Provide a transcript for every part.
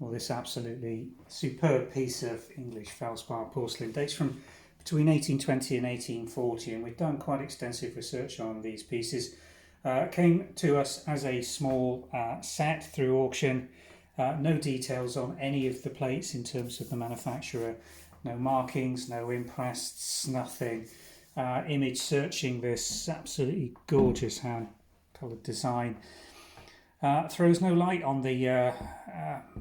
Well, this absolutely superb piece of English Felspar porcelain dates from between 1820 and 1840, and we've done quite extensive research on these pieces. Came to us as a small set through auction. No details on any of the plates in terms of the manufacturer. No markings, no imprests, nothing. Image searching this absolutely gorgeous hand coloured design. Throws no light on the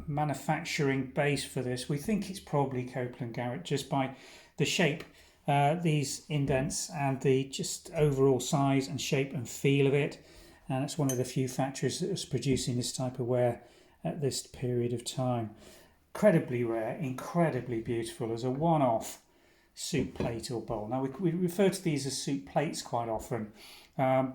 manufacturing base for this. We think it's probably Copeland Garrett just by the shape, these indents, and the just overall size and shape and feel of it. And it's one of the few factories that was producing this type of ware at this period of time. Incredibly rare, incredibly beautiful as a one-off soup plate or bowl. Now we refer to these as soup plates quite often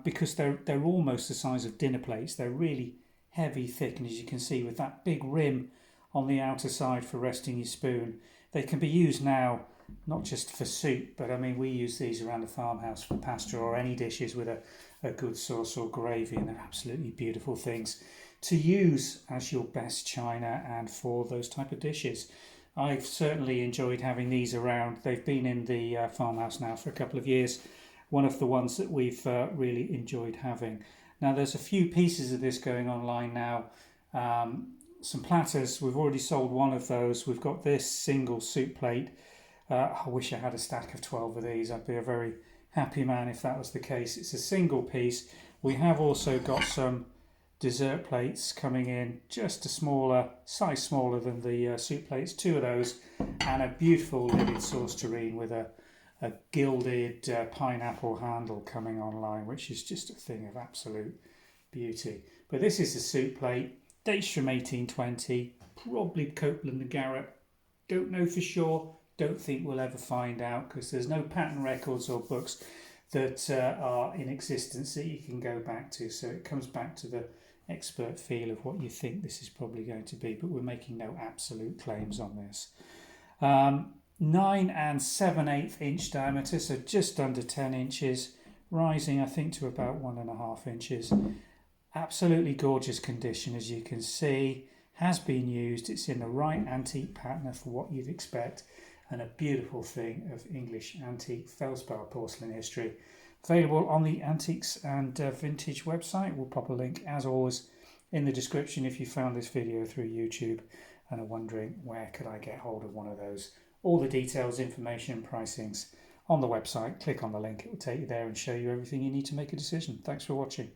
because they're almost the size of dinner plates. They're really heavy, thick, and as you can see with that big rim on the outer side for resting your spoon. They can be used now not just for soup, but I mean we use these around the farmhouse for pasta or any dishes with a good sauce or gravy, and they're absolutely beautiful things to use as your best china and for those type of dishes. I've certainly enjoyed having these around. They've been in the farmhouse now for a couple of years. One of the ones that we've really enjoyed having. Now there's a few pieces of this going online now. Some platters, we've already sold one of those. We've got this single soup plate. I wish I had a stack of 12 of these. I'd be a very happy man if that was the case. It's a single piece. We have also got some dessert plates coming in, just a size smaller than the soup plates, two of those, and a beautiful lidded sauce tureen with a gilded pineapple handle coming online, which is just a thing of absolute beauty. But this is the soup plate, dates from 1820, probably Copeland Garrett. Don't know for sure, don't think we'll ever find out because there's no patent records or books that are in existence that you can go back to. So it comes back to the expert feel of what you think this is probably going to be, but we're making no absolute claims on this. 9 7/8 inch diameter, so just under 10 inches, rising I think to about 1.5 inches. Absolutely gorgeous condition, as you can see, has been used. It's in the right antique pattern for what you'd expect, and a beautiful thing of English antique Felspar porcelain history. Available on the Antiques and Vintage website. We'll pop a link, as always, in the description if you found this video through YouTube and are wondering where could I get hold of one of those. All the details, information and pricings on the website. Click on the link, it will take you there and show you everything you need to make a decision. Thanks for watching.